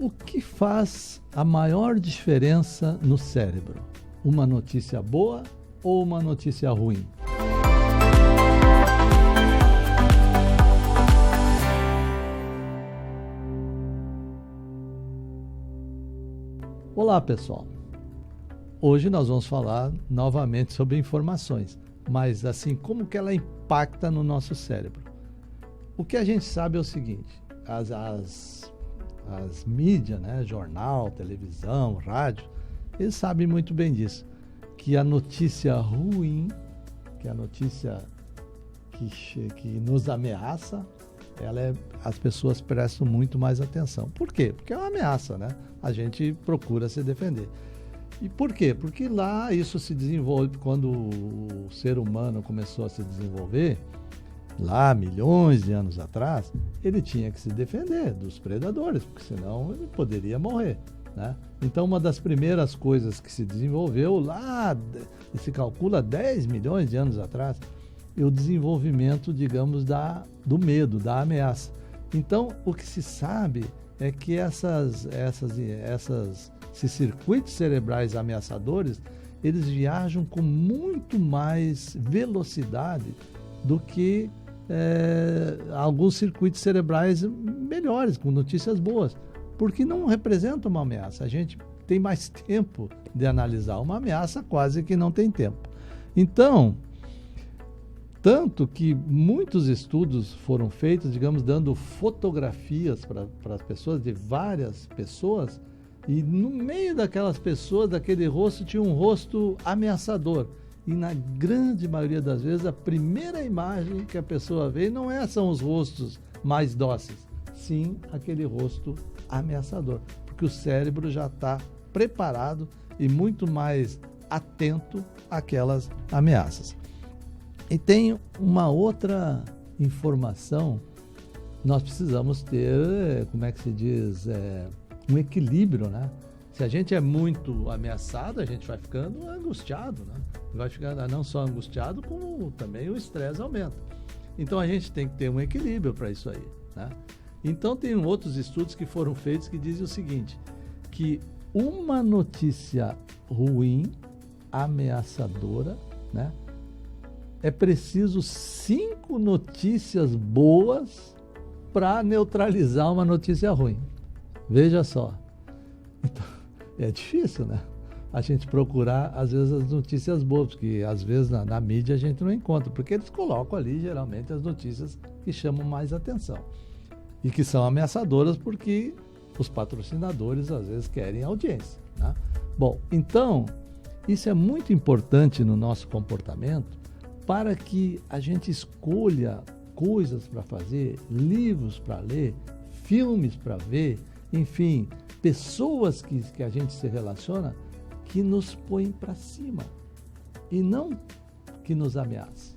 O que faz a maior diferença no cérebro? Uma notícia boa ou uma notícia ruim? Olá, pessoal. Hoje nós vamos falar novamente sobre informações, mas assim, como que ela impacta no nosso cérebro? O que a gente sabe é o seguinte, as mídias, né, jornal, televisão, rádio, eles sabem muito bem disso, que a notícia ruim, que a notícia que nos ameaça, as pessoas prestam muito mais atenção. Por quê? Porque é uma ameaça, né? A gente procura se defender. E por quê? Porque lá isso se desenvolve, quando o ser humano começou a se desenvolver, lá milhões de anos atrás, ele tinha que se defender dos predadores, porque senão ele poderia morrer, né? Então uma das primeiras coisas que se desenvolveu lá, se calcula 10 milhões de anos atrás, é o desenvolvimento, digamos, do medo, da ameaça. Então o que se sabe é que esses circuitos cerebrais ameaçadores, eles viajam com muito mais velocidade do que alguns circuitos cerebrais melhores, com notícias boas, porque não representam uma ameaça. A gente tem mais tempo de analisar. Uma ameaça quase que não tem tempo. Então, tanto que muitos estudos foram feitos, digamos, dando fotografias para as pessoas, de várias pessoas, e no meio daquelas pessoas, daquele rosto, tinha um rosto ameaçador. E na grande maioria das vezes, a primeira imagem que a pessoa vê são os rostos mais dóceis, sim aquele rosto ameaçador, porque o cérebro já está preparado e muito mais atento àquelas ameaças. E tem uma outra informação, nós precisamos ter, como é que se diz, um equilíbrio, né? Se a gente é muito ameaçado, a gente vai ficando angustiado, né? Vai ficando não só angustiado, como também o estresse aumenta. Então a gente tem que ter um equilíbrio para isso aí, né? Então tem outros estudos que foram feitos que dizem o seguinte, que uma notícia ruim, ameaçadora, né? É preciso 5 notícias boas para neutralizar uma notícia ruim. Veja só. Então, é difícil, né? A gente procurar, às vezes, as notícias boas, porque às vezes na mídia a gente não encontra, porque eles colocam ali, geralmente, as notícias que chamam mais atenção e que são ameaçadoras porque os patrocinadores, às vezes, querem audiência, né? Bom, então, isso é muito importante no nosso comportamento para que a gente escolha coisas para fazer, livros para ler, filmes para ver, enfim, pessoas que a gente se relaciona que nos põem para cima e não que nos ameaçam,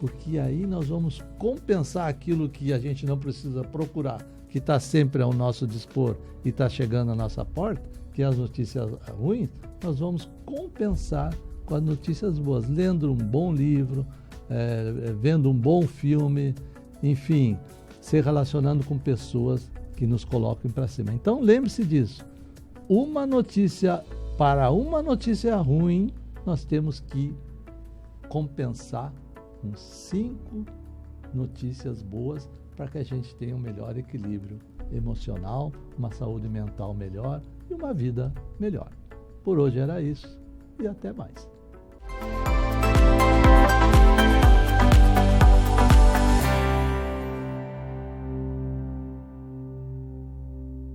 porque aí nós vamos compensar aquilo que a gente não precisa procurar, que está sempre ao nosso dispor e está chegando à nossa porta, que é as notícias ruins, nós vamos compensar com as notícias boas, lendo um bom livro, vendo um bom filme, enfim, se relacionando com pessoas que nos coloquem para cima. Então lembre-se disso, para uma notícia ruim, nós temos que compensar com 5 notícias boas para que a gente tenha um melhor equilíbrio emocional, uma saúde mental melhor e uma vida melhor. Por hoje era isso e até mais.